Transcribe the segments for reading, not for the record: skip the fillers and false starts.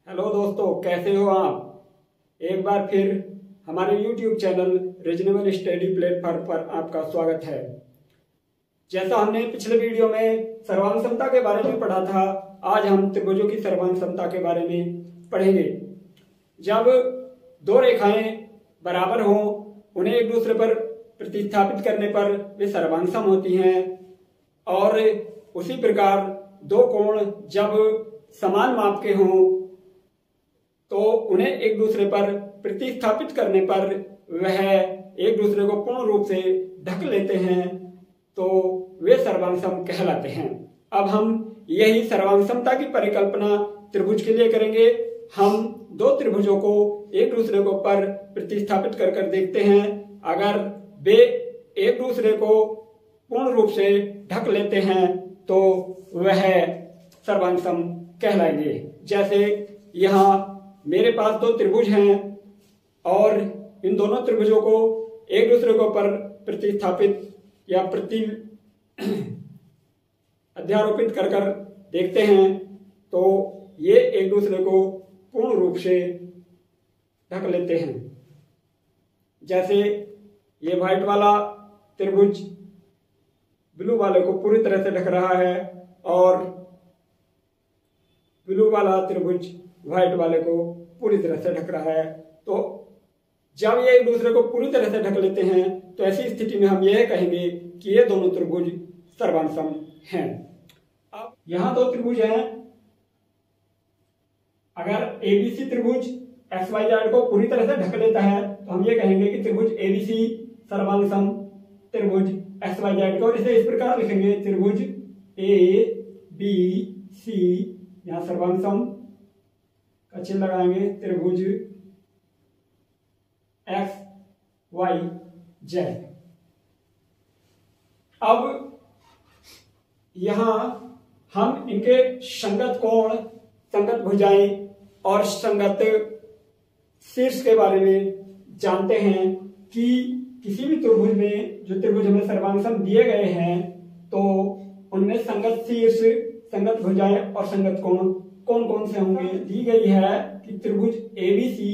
Hello दोस्तों, कैसे हो आप। एक बार फिर हमारे YouTube channel reasonable study platform पर आपका स्वागत है। जैसा हमने पिछले वीडियो में सर्वांग समता के बारे में पढ़ा था, आज हम त्रिभुजों की सर्वांग समता के बारे में पढ़ेंगे। जब दो रेखाएं बराबर हों, उन्हें एक दूसरे पर प्रतिस्थापित करने पर वे सर्वांग सम होती हैं, और उसी प्रकार दो कोण जब समान माप के हों तो उन्हें एक दूसरे पर प्रतिस्थापित करने पर वह एक दूसरे को पूर्ण रूप से ढक लेते हैं, तो वे सर्वांग सम कहलाते हैं। अब हम यही सर्वांग समता की परिकल्पना त्रिभुज के लिए करेंगे। हम दो त्रिभुजों को एक दूसरे को पर प्रतिस्थापित कर देखते हैं। अगर वे एक दूसरे को पूर्ण रूप से ढक लेते हैं तो वह सर्वांग सम कहलाएंगे। जैसे यहाँ मेरे पास दो त्रिभुज हैं और इन दोनों त्रिभुजों को एक दूसरे को पर प्रतिस्थापित या अध्यारोपित कर देखते हैं तो ये एक दूसरे को पूर्ण रूप से ढक लेते हैं। जैसे ये व्हाइट वाला त्रिभुज ब्लू वाले को पूरी तरह से ढक रहा है और ब्लू वाला त्रिभुज व्हाइट वाले को पूरी तरह से ढक रहा है। तो जब ये एक दूसरे को पूरी तरह से ढक लेते हैं तो ऐसी स्थिति में हम यह कहेंगे कि ये दोनों त्रिभुज सर्वांग सम हैं। अब यहां दो त्रिभुज हैं। अगर एबीसी त्रिभुज XYZ को पूरी तरह से ढक लेता है तो हम ये कहेंगे कि त्रिभुज एबीसी सर्वांग सम त्रिभुज XYZ को, और इसे इस प्रकार लिखेंगे त्रिभुज ABC, यहां सर्वांग सम का चिन्ह लगाएंगे, त्रिभुज XYZ। अब यहां हम इनके संगत कोण, संगत भुजाएं और संगत शीर्ष के बारे में जानते हैं कि किसी भी त्रिभुज में जो त्रिभुज हमें सर्वांग सम दिए गए हैं तो उनमें संगत शीर्ष, संगत भुजाएं और संगत कोण कौन कौन से होंगे। दी गई है कि त्रिभुज एबीसी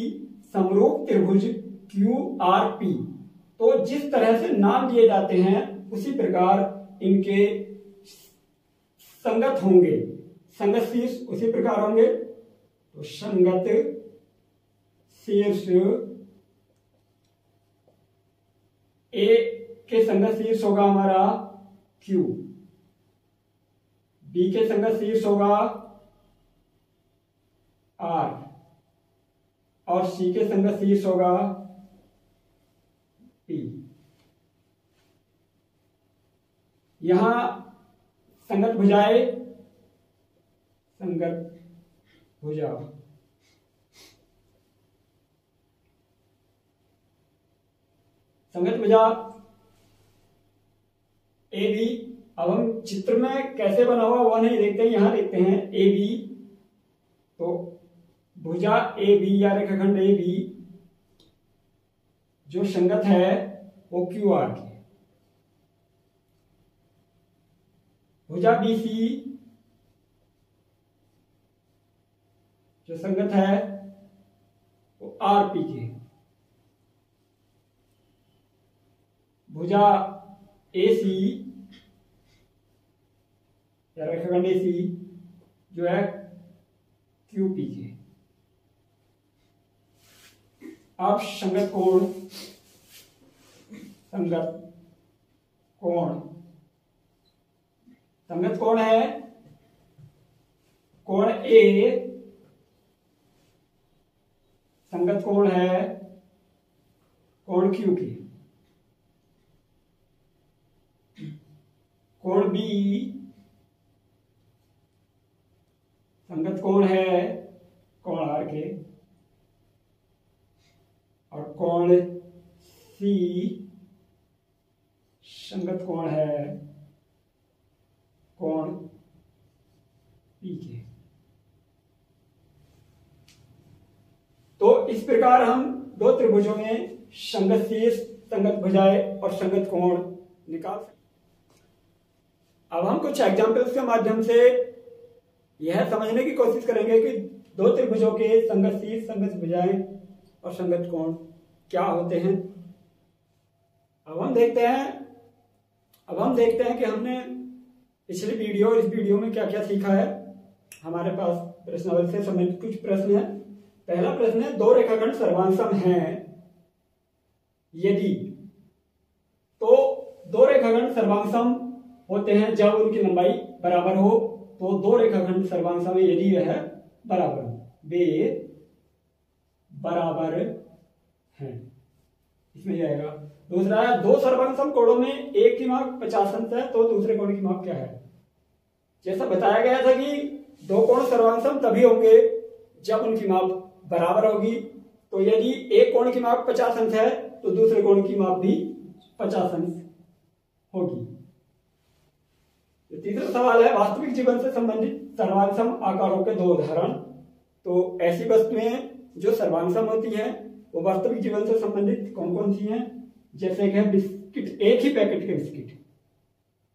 समरूप त्रिभुज QRP। तो जिस तरह से नाम दिए जाते हैं उसी प्रकार इनके संगत होंगे, संगत शीर्ष उसी प्रकार होंगे। तो संगत शीर्ष ए के संगत शीर्ष होगा हमारा Q, बी के संगत शीर्ष होगा R और C के संगत शीर्ष होगा P। यहां संगत भुजाएं, संगत भुजा, संगत भुजा AB। अब हम चित्र में कैसे बना हुआ वह नहीं देखते हैं, यहां देखते हैं AB। तो भुजा AB या रेखाखंड AB जो संगत है वो QR की है। भुजा BC जो संगत है वो RP की है। भुजा AC या रेखाखंड AC जो है QP की है। अब संगत कोण, संगत कोण, संगत कोण है कोण A, संगत कोण है कोण Q की। कोण B संगत कोण है कोण R के, और कोण C संगत कोण है कोण P के। तो इस प्रकार हम दो त्रिभुजों में संगत शीर्ष, संगत भुजाएं और संगत कोण निकाल सकते। अब हम कुछ एग्जाम्पल्स के माध्यम से यह समझने की कोशिश करेंगे कि दो त्रिभुजों के संगत शीर्ष, संगत भुजाएं और संगत कोण क्या होते हैं। अब हम देखते हैं कि हमने पिछली वीडियो और इस वीडियो में क्या क्या सीखा है। हमारे पास प्रश्नावली से संबंधित कुछ प्रश्न है। पहला प्रश्न है, दो रेखाखंड सर्वांसम हैं यदि। तो दो रेखाखंड सर्वांसम होते हैं जब उनकी लंबाई बराबर हो। तो दो रेखाखंड सर्वांसम है यदि वह बराबर हो, वे बराबर हैं, इसमें ये आएगा। दूसरा है, दो सर्वांसम कोणों में एक की माप 50 अंश है तो दूसरे कोण की माप क्या है। जैसा बताया गया था कि दो कोण सर्वांसम तभी होंगे जब उनकी माप बराबर होगी। तो यदि एक कोण की माप 50 अंश है तो दूसरे कोण की माप भी 50 अंश होगी। तीसरा सवाल है, वास्तविक जीवन से संबंधित सर्वांसम आकारों के दो उदाहरण। तो ऐसी वस्तुएं जो सर्वांसम होती हैं वो वास्तविक जीवन से संबंधित कौन कौन सी हैं। जैसे कि बिस्किट, एक ही पैकेट के बिस्किट,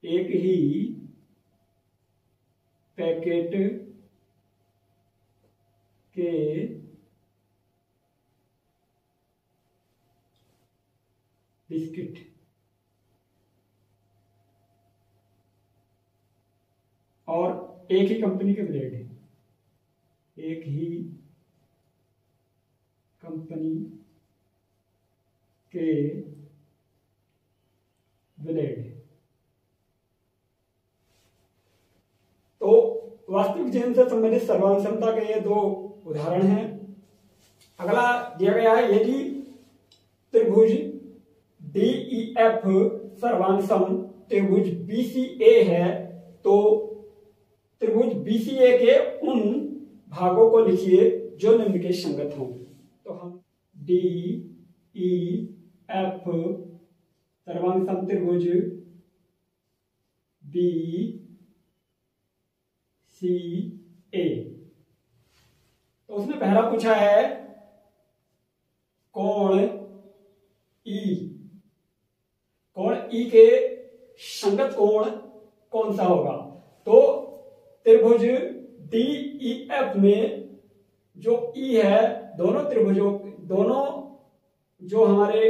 एक ही पैकेट के बिस्किट और एक ही कंपनी के ब्लेड, एक ही कंपनी के ब्लेड। तो वास्तविक जीवन से संबंधित सर्वांसमता के ये दो उदाहरण हैं। अगला दिया गया है, यदि त्रिभुज DEF सर्वांसम त्रिभुज BCA है तो त्रिभुज BCA के उन भागों को लिखिए जो निम्न के संगत हों। तो हम DEF सर्वांसम त्रिभुज BCA, तो उसने पहला पूछा है कोण E के संगत कोण कौन सा होगा। तो त्रिभुज DEF में जो E है, दोनों जो हमारे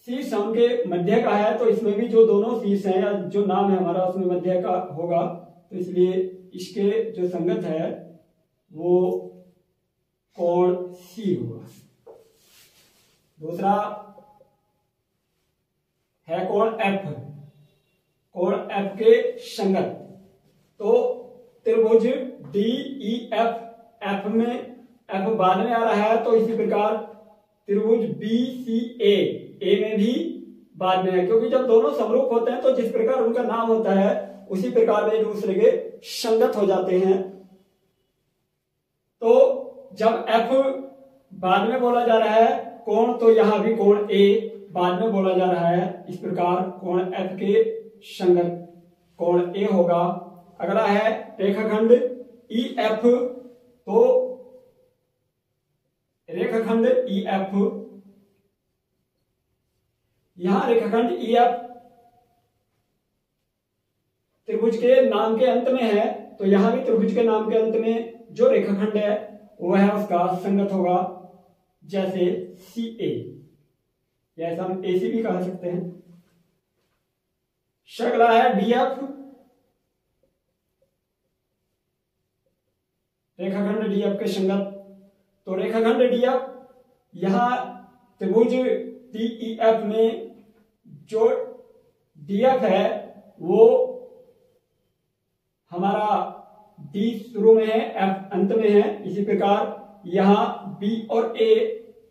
शीर्ष के मध्य का है, तो इसमें भी जो दोनों शीर्ष हैं या जो नाम है हमारा उसमें मध्य का होगा। तो इसलिए इसके जो संगत है वो कोण C होगा। दूसरा है कोण F के संगत। तो त्रिभुज DEF, F में F बाद में आ रहा है, तो इसी प्रकार त्रिभुज BCA, A में भी बाद में है, क्योंकि जब दोनों समरूप होते हैं तो जिस प्रकार उनका नाम होता है उसी प्रकार वे एक दूसरे के संगत हो जाते हैं। तो जब F बाद में बोला जा रहा है कोण, तो यहां भी कोण A बाद में बोला जा रहा है। इस प्रकार कोण F के संगत कोण A होगा। अगला है रेखाखंड EF। तो रेखाखंड EF, यहां रेखाखंड EF त्रिभुज के नाम के अंत में है, तो यहां भी त्रिभुज के नाम के अंत में जो रेखाखंड है वह उसका संगत होगा, जैसे CA, या ऐसा हम AC भी कह सकते हैं। अगला है DF, रेखाखंड DF के संगत। तो रेखाखंड DF, यहां त्रिभुज DEF में जो DF है वो हमारा D शुरू में है, F अंत में है। इसी प्रकार यहां B और A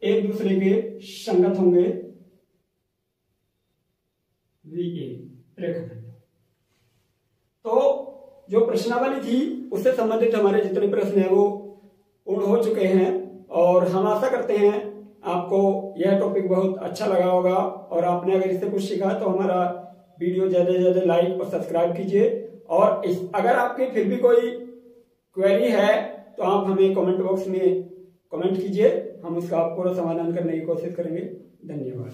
एक दूसरे के संगत होंगे, VA रेखाखंड। तो जो प्रश्नावली थी उससे संबंधित हमारे जितने प्रश्न हैं वो पूर्ण हो चुके हैं, और हम आशा करते हैं आपको यह टॉपिक बहुत अच्छा लगा होगा, और आपने अगर इससे कुछ सीखा तो हमारा वीडियो ज्यादा से ज्यादा लाइक और सब्सक्राइब कीजिए। और अगर आपकी फिर भी कोई क्वेरी है तो आप हमें कमेंट बॉक्स में कमेंट कीजिए, हम उसका पूरा समाधान करने की कोशिश करेंगे। धन्यवाद।